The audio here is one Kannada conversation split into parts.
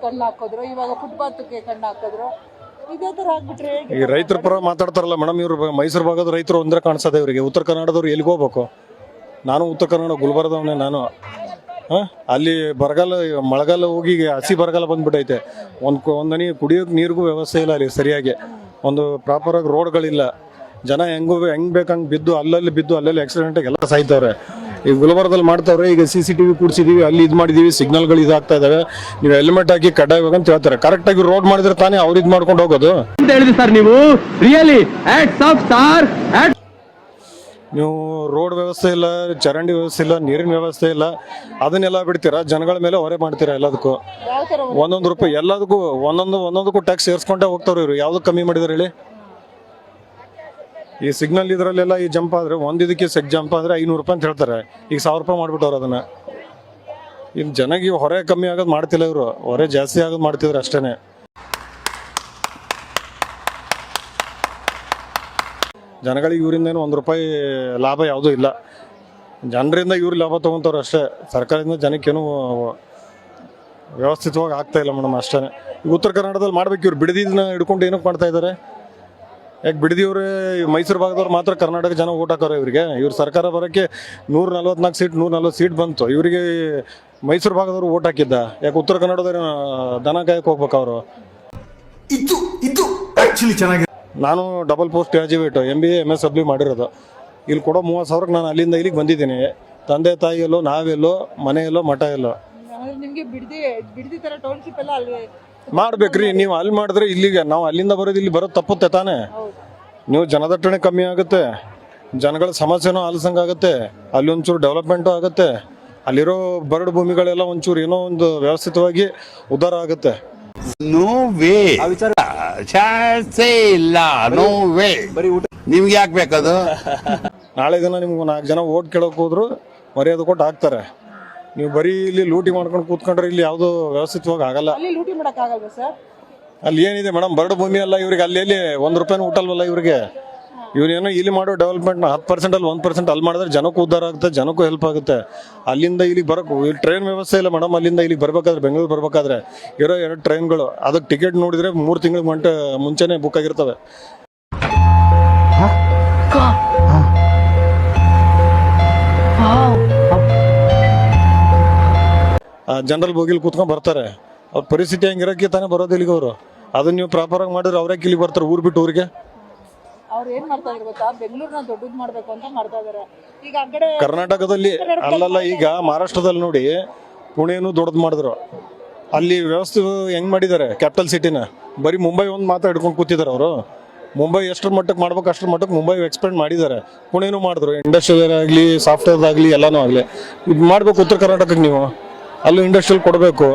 ಕಣ್ಣು ಹಾಕಿದ್ರು, ಇವಾಗ ಫುಟ್ಪಾತ್ಗೆ ಕಣ್ಣು ಹಾಕಿದ್ರು. ಇದೇ ತರ ಆಗ್ಬಿಟ್ರೆ ಈ ರೈತರ ಪರ ಮಾತಾಡ್ತಾರಲ್ಲ ಮೇಡಮ್, ಇವ್ರು ಮೈಸೂರು ಭಾಗದ ರೈತರು ಒಂದ್ರೆ ಕಾಣಿಸ್ತದೆ ಇವರಿಗೆ. ಉತ್ತರ ಕನ್ನಡದವ್ರು ಎಲ್ಲಿಗೆ ಹೋಗ್ಬೇಕು? ನಾನು ಉತ್ತರ ಕನ್ನಡ ಗುಲ್ಬರ್ಗದವನೇ ನಾನು. ಅಲ್ಲಿ ಬರಗಾಲ, ಮಳೆಗಾಲ ಹೋಗಿ ಹಸಿ ಬರಗಾಲ ಬಂದ್ಬಿಟ್ಟೈತೆ. ಒಂದನಿ ಕುಡಿಯೋಕೆ ನೀರಿಗೂ ವ್ಯವಸ್ಥೆ ಇಲ್ಲ ಅಲ್ಲಿ ಸರಿಯಾಗಿ. ಒಂದು ಪ್ರಾಪರಾಗಿ ರೋಡ್ಗಳಿಲ್ಲ. ಜನ ಹೆಂಗ್ ಬೇಕಂಗೆ ಬಿದ್ದು ಅಲ್ಲಲ್ಲಿ ಆಕ್ಸಿಡೆಂಟ್ ಎಲ್ಲ ಸಾಯ್ತವ್ರೆ. ಈಗ ಗುಲ್ಬರ್ಗದಲ್ಲಿ ಮಾಡ್ತಾವ್ರೆ. ಈಗ CCTV ಕೂಡ್ಸಿದೀವಿ, ಅಲ್ಲಿ ಇದು ಮಾಡಿದೀವಿ, ಸಿಗ್ನಲ್ಗಳು ಇದಾಗ್ತಾ ಇದಾವೆ. ನೀವು ಹೆಲ್ಮೆಟ್ ಹಾಕಿ ಕಡ್ಡಾಯವಾಗಿ ಅಂತ ಹೇಳ್ತಾರೆ. ಕರೆಕ್ಟಾಗಿ ರೋಡ್ ಮಾಡಿದ್ರೆ ತಾನೇ ಅವ್ರು ಇದು ಮಾಡ್ಕೊಂಡು ಹೋಗೋದು ಅಂತ ಹೇಳಿದ್ರಿ ಸರ್ ನೀವು. ರಿಯಲಿ ನೀವು ರೋಡ್ ವ್ಯವಸ್ಥೆ ಇಲ್ಲ, ಚರಂಡಿ ವ್ಯವಸ್ಥೆ ಇಲ್ಲ, ನೀರಿನ ವ್ಯವಸ್ಥೆ ಇಲ್ಲ, ಅದನ್ನೆಲ್ಲ ಬಿಡ್ತೀರಾ, ಜನಗಳ ಮೇಲೆ ಹೊರೆ ಮಾಡ್ತೀರಾ ಎಲ್ಲದಕ್ಕೂ. ಒಂದೊಂದು ರೂಪಾಯಿ ಎಲ್ಲದಕ್ಕೂ ಒಂದೊಂದಕ್ಕೂ ಟ್ಯಾಕ್ಸ್ ಸೇರಿಸ್ಕೊಂಡೇ ಹೋಗ್ತಾವ್ರಿ ಇವರು. ಯಾವ್ದು ಕಮ್ಮಿ ಮಾಡಿದಾರೆ ಹೇಳಿ? ಈ ಸಿಗ್ನಲ್ ಇದರಲ್ಲೆಲ್ಲ ಈ ಜಂಪ್ ಆದ್ರೆ ಒಂದಿದಕ್ಕೆ ಜಂಪ್ ಆದ್ರೆ 500 ರೂಪಾಯಿ ಅಂತ ಹೇಳ್ತಾರೆ. ಈಗ 1000 ರೂಪಾಯಿ ಮಾಡ್ಬಿಟ್ಟವ್ರು ಅದನ್ನ. ಇನ್ನು ಜನಗೆ ಹೊರೆ ಕಮ್ಮಿ ಆಗೋದು ಮಾಡ್ತಿಲ್ಲ ಇವರು, ಹೊರೆ ಜಾಸ್ತಿ ಆಗೋದು ಮಾಡ್ತಿದ್ರು ಅಷ್ಟೇನೆ. ಜನಗಳಿಗೆ ಇವರಿಂದ ಏನು 1 ರೂಪಾಯಿ ಲಾಭ ಯಾವುದೂ ಇಲ್ಲ. ಜನರಿಂದ ಇವ್ರು ಲಾಭ ತೊಗೊತವ್ರು ಅಷ್ಟೇ. ಸರ್ಕಾರದಿಂದ ಜನಕ್ಕೇನು ವ್ಯವಸ್ಥಿತವಾಗಿ ಆಗ್ತಾ ಇಲ್ಲ ಮೇಡಮ್, ಅಷ್ಟೇ. ಈಗ ಉತ್ತರ ಕನ್ನಡದಲ್ಲಿ ಮಾಡ್ಬೇಕು. ಇವ್ರು ಬಿಡದಿನ ಹಿಡ್ಕೊಂಡು ಏನಕ್ಕೆ ಮಾಡ್ತಾ ಇದ್ದಾರೆ? ಯಾಕೆ ಬಿಡದಿವ್ರೆ ಮೈಸೂರು ಭಾಗದವ್ರು ಮಾತ್ರ ಕರ್ನಾಟಕ ಜನ ಓಟ್ ಹಾಕೋರು ಇವರಿಗೆ. ಇವ್ರ ಸರ್ಕಾರ ಬರೋಕ್ಕೆ 140 ಸೀಟ್ ಬಂತು. ಇವರಿಗೆ ಮೈಸೂರು ಭಾಗದವ್ರು ಓಟ್ ಹಾಕಿದ್ದ. ಯಾಕೆ ಉತ್ತರ ಕನ್ನಡದವ್ರು ದನ ಕಾಯಕ್ಕೆ ಹೋಗ್ಬೇಕು ಅವರು? ಇದು ಆಕ್ಚುಲಿ ಚೆನ್ನಾಗಿದೆ. ನಾನು double post graduate, MBA MSW ಮಾಡಿರೋದು. ಇಲ್ಲಿ ಕೊಡೋ 30,000ಕ್ಕೆ ನಾನು ಅಲ್ಲಿಂದ ಇಲ್ಲಿಗೆ ಬಂದಿದ್ದೀನಿ. ತಂದೆ ತಾಯಿ ಎಲ್ಲೋ, ನಾವೆಲ್ಲೋ, ಮನೆ ಎಲ್ಲೋ, ಮಠ ಎಲ್ಲೋ. ನಿಮ್ಗೆ ಬಿಡದಿ ತರ ಟೌನ್ಶಿಪ್ ಎಲ್ಲ ಅಲ್ಲಿ ಮಾಡ್ಬೇಕ್ರಿ. ನೀವು ಅಲ್ಲಿ ಮಾಡಿದ್ರೆ ಇಲ್ಲಿಗೆ ನಾವು ಅಲ್ಲಿಂದ ಬರೋದು ಇಲ್ಲಿ ಬರೋದು ತಪ್ಪುತ್ತೆ ತಾನೇ. ನೀವು ಜನದಟ್ಟಣೆ ಕಮ್ಮಿ ಆಗುತ್ತೆ, ಜನಗಳ ಸಮಸ್ಯೆನೂ ಆಲಿಸಂಗಾಗುತ್ತೆ, ಅಲ್ಲಿ ಒಂಚೂರು ಡೆವಲಪ್ಮೆಂಟು ಆಗುತ್ತೆ, ಅಲ್ಲಿರೋ ಬರಡು ಭೂಮಿಗಳೆಲ್ಲ ಒಂಚೂರು ಏನೋ ಒಂದು ವ್ಯವಸ್ಥಿತವಾಗಿ ಉದ್ಧಾರ ಆಗುತ್ತೆ. ನೋ ವೇ, ಚಾನ್ಸೇ ಇಲ್ಲ. No way. ನಿಮ್ಗೆ ಯಾಕೆ ಬೇಕದು? ನಾಳೆ ದಿನ ನಿಮ್ಗೆ 4 ಜನ ಓಟ್ ಕೇಳೋಕೆ ಹೋದ್ರು ಮರ್ಯಾದೆ ಕೊಟ್ಟು ಹಾಕ್ತಾರೆ. ನೀವು ಬರೀ ಇಲ್ಲಿ ಲೂಟಿ ಮಾಡ್ಕೊಂಡು ಕೂತ್ಕೊಂಡ್ರೆ ಇಲ್ಲಿ ಯಾವುದು ವ್ಯವಸ್ಥಿತವಾಗಿ ಆಗಲ್ಲ. ಅಲ್ಲಿ ಲೂಟಿ ಮಾಡಕ್ ಆಗಲ್ವಾ ಸರ್? ಅಲ್ಲಿ ಏನಿದೆ ಮೇಡಮ್, ಬರಡು ಭೂಮಿ ಅಲ್ಲ ಇವ್ರಿಗೆ. ಅಲ್ಲಿ 1 ರೂಪಾಯಿನೂ ಊಟಲ್ವಲ್ಲ ಇವ್ರಿಗೆ. ಇವ್ರೇನೋ ಇಲ್ಲಿ ಮಾಡೋ ಡೆವಲಪ್ಮೆಂಟ್ನ 10% ಅಲ್ಲಿ 1% ಅಲ್ಲಿ ಮಾಡಿದ್ರೆ ಜನಕ್ಕೂ ಉದ್ಧಾರ ಆಗುತ್ತೆ, ಜನಕ್ಕೂ ಹೆಲ್ಪ್ ಆಗುತ್ತೆ. ಅಲ್ಲಿಂದ ಇಲ್ಲಿಗೆ ಬರೋಕ್ಕೂ ಇಲ್ಲಿ ಟ್ರೈನ್ ವ್ಯವಸ್ಥೆ ಇಲ್ಲ ಮೇಡಮ್. ಅಲ್ಲಿಂದ ಇಲ್ಲಿಗೆ ಬರ್ಬೇಕಾದ್ರೆ, ಬೆಂಗಳೂರು ಬರ್ಬೇಕಾದ್ರೆ ಇರೋ 2 ಟ್ರೈನ್ಗಳು, ಅದಕ್ಕೆ ಟಿಕೆಟ್ ನೋಡಿದ್ರೆ 3 ತಿಂಗಳ ಮುಂಚೆನೆ ಬುಕ್ ಆಗಿರ್ತವೆ. ಜನರಲ್ ಬೋಗಿಲಿ ಕೂತ್ಕೊಂಡು ಬರ್ತಾರೆ. ಅವ್ರ ಪರಿಸ್ಥಿತಿ ಹೆಂಗಿರಕ್ಕೆ ತಾನೇ ಬರೋದು ಇಲ್ಲಿಗೆ ಅವರು. ಅದನ್ನ ನೀವು ಪ್ರಾಪರ್ ಆಗಿ ಮಾಡಿದ್ರೆ ಅವ್ರೇ ಇಲ್ಲಿಗೆ ಬರ್ತಾರೆ, ಊರು ಬಿಟ್ಟು ಊರಿಗೆ. ಅವ್ರು ಏನ್ ಮಾಡ್ತಾ ಇದ್ರು ಗೊತ್ತಾ? ಬೆಂಗಳೂರನ್ನ ದೊಡ್ಡದು ಮಾಡ್ಬೇಕು ಅಂತ ಮಾಡ್ತಾ ಇದಾರೆ. ಈಗ ಆ ಕಡೆ ಕರ್ನಾಟಕದಲ್ಲಿ ಅಲ್ಲಲ್ಲ, ಈಗ ಮಹಾರಾಷ್ಟ್ರದಲ್ಲಿ ನೋಡಿ, ಪುಣೆನೂ ದೊಡ್ಡದು ಮಾಡಿದ್ರು. ಅಲ್ಲಿ ವ್ಯವಸ್ಥೆ ಹೆಂಗ್ ಮಾಡಿದ್ದಾರೆ, ಕ್ಯಾಪಿಟಲ್ ಸಿಟಿನ. ಬರೀ ಮುಂಬೈ ಒಂದು ಮಾತ್ರ ಹಿಡ್ಕೊಂಡು ಕೂತಿದ್ದಾರೆ ಅವರು. ಮುಂಬೈ ಎಷ್ಟರ ಮಟ್ಟಕ್ಕೆ ಮಾಡ್ಬೇಕು ಅಷ್ಟರ ಮಟ್ಟಕ್ಕೆ ಮುಂಬೈ ಎಕ್ಸ್ಪೆಂಡ್ ಮಾಡಿದ್ದಾರೆ. ಪುಣೆನೂ ಮಾಡಿದ್ರು. ಇಂಡಸ್ಟ್ರಿಯಲ್ ಆಗಲಿ, ಸಾಫ್ಟ್ವೇರ್ ಆಗಲಿ, ಎಲ್ಲನೂ ಆಗಲಿ. ಇದು ಮಾಡ್ಬೇಕು ಉತ್ತರ ಕರ್ನಾಟಕಕ್ಕೆ. ನೀವು ಅಲ್ಲೂ ಇಂಡಸ್ಟ್ರಿಯಲ್ ಕೊಡಬೇಕು.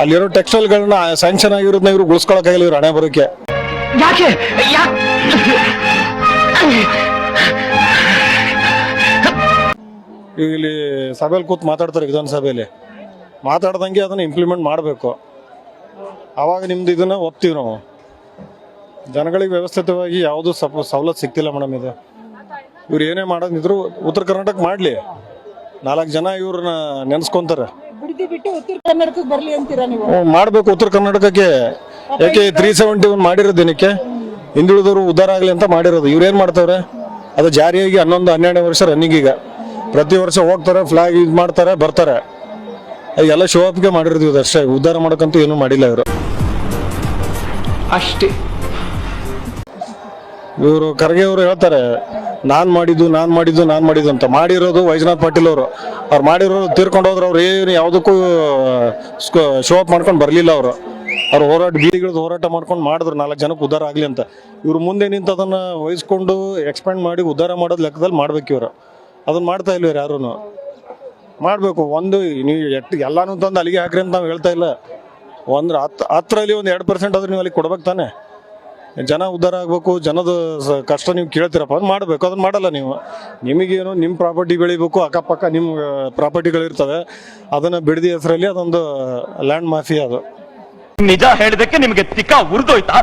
ಅಲ್ಲಿರೋ ಟೆಕ್ಸ್ಟೈಲ್ಗಳನ್ನ ಸ್ಯಾಂಕ್ಷನ್ ಆಗಿರೋದನ್ನ ಇವರು ಉಳಿಸ್ಕೊಳಕ್ಕಾಗಿಲ್ಲ ಇವ್ರು ಹಣೆ ಬರೋಕ್ಕೆ. ಇಲ್ಲಿ ಸಭೆಯಲ್ಲಿ ಕೂತ್ ಮಾತಾಡ್ತಾರೆ, ವಿಧಾನಸಭೆಯಲ್ಲಿ ಮಾತಾಡ್ದಂಗೆ ಅದನ್ನ ಇಂಪ್ಲಿಮೆಂಟ್ ಮಾಡಬೇಕು. ಆವಾಗ ನಿಮ್ದು ಇದನ್ನ ಒಪ್ತೀವಿ ನಾವು. ಜನಗಳಿಗೆ ವ್ಯವಸ್ಥಿತವಾಗಿ ಯಾವುದು ಸವಲತ್ತು ಸಿಗ್ತಿಲ್ಲ ಮೇಡಮ್. ಇದು ಇವ್ರು ಏನೇ ಮಾಡೋದಿದ್ರು ಉತ್ತರ ಕರ್ನಾಟಕ ಮಾಡಲಿ. 4 ಜನ ಇವ್ರನ್ನ ನೆನ್ಸ್ಕೊಂತಾರೆ. ಬಿಟ್ಟು ಉತ್ತರ ಕರ್ನಾಟಕಕ್ಕೆ ಬರ್ಲಿ ಅಂತೀರಾ ನೀವು? ಮಾಡ್ಬೇಕು ಉತ್ತರ ಕರ್ನಾಟಕಕ್ಕೆ. ಯಾಕೆ 371 ಮಾಡಿರೋದು ದಿನಕ್ಕೆ ಹಿಂದುಳಿದವರು ಉದ್ಧಾರ ಆಗಲಿ ಅಂತ ಮಾಡಿರೋದು. ಇವ್ರೇನ್ ಮಾಡ್ತಾವ್ರೆ? ಅದು ಜಾರಿಯಾಗಿ 11-12 ವರ್ಷ ರನ್ನಿಂಗ್. ಈಗ ಪ್ರತಿ ವರ್ಷ ಹೋಗ್ತಾರೆ, ಫ್ಲಾಗ್ ಇದು ಮಾಡ್ತಾರೆ, ಬರ್ತಾರೆ. ಎಲ್ಲ ಶೋ ಅಪ್ಗೆ ಮಾಡಿರೋದು ಅಷ್ಟೇ. ಉದ್ಧಾರ ಮಾಡೋಕ್ಕಂತೂ ಏನೂ ಮಾಡಿಲ್ಲ ಇವರು ಅಷ್ಟೇ. ಇವರು ಖರ್ಗೆ ಅವರು ಹೇಳ್ತಾರೆ, ನಾನ್ ಮಾಡಿದ್ದು ಅಂತ. ಮಾಡಿರೋದು ವೈಜನಾಥ್ ಪಾಟೀಲ್ ಅವರು. ಅವ್ರು ಮಾಡಿರೋದು ತೀರ್ಕೊಂಡು ಹೋದ್ರು. ಅವ್ರು ಏನು ಯಾವುದಕ್ಕೂ ಶೋ ಅಪ್ ಮಾಡ್ಕೊಂಡು ಬರಲಿಲ್ಲ ಅವರು. ಅವ್ರು ಬೀದಿಗಳದ್ದು ಹೋರಾಟ ಮಾಡ್ಕೊಂಡು ಮಾಡಿದ್ರು 4 ಜನಕ್ಕೆ ಉದ್ಧಾರ ಆಗಲಿ ಅಂತ. ಇವ್ರು ಮುಂದೆ ನಿಂತು ಅದನ್ನು ವಹಿಸ್ಕೊಂಡು ಎಕ್ಸ್ಪೆಂಡ್ ಮಾಡಿ ಉದ್ಧಾರ ಮಾಡೋದು ಲೆಕ್ಕದಲ್ಲಿ ಮಾಡ್ಬೇಕು ಇವರು. ಅದನ್ನು ಮಾಡ್ತಾ ಇಲ್ಲ ಇವ್ರು ಯಾರೂ. ಮಾಡಬೇಕು. ನೀವು ಎಲ್ಲಾನು ತಂದು ಅಲ್ಲಿಗೆ ಹಾಕ್ರಿ ಅಂತ ನಾವು ಹೇಳ್ತಾ ಇಲ್ಲ. 10ರಲ್ಲಿ 2% ಆದ್ರೆ ನೀವು ಅಲ್ಲಿಗೆ ಕೊಡ್ಬೇಕು ತಾನೆ. ಜನ ಉದ್ಧಾರ ಆಗಬೇಕು. ಜನದ ಕಷ್ಟ ನೀವು ಕೇಳ್ತೀರಪ್ಪ, ಅದು ಮಾಡಬೇಕು. ಅದನ್ನ ಮಾಡಲ್ಲ ನೀವು. ನಿಮಗೇನು ನಿಮ್ಮ ಪ್ರಾಪರ್ಟಿ ಬೆಳಿಬೇಕು, ಅಕ್ಕಪಕ್ಕ ನಿಮ್ಮ ಪ್ರಾಪರ್ಟಿಗಳಿರ್ತವೆ, ಅದನ್ನು ಬಿಡದಿ ಹೆಸರಲ್ಲಿ ಅದೊಂದು ಲ್ಯಾಂಡ್ ಮಾಫಿಯಾ ಅದು. ನಿಜ ಹೇಳಿದಕ್ಕೆ ನಿಮಗೆ ತಿಕ್ಕ ಉರಿದೋಯ್ತಾ?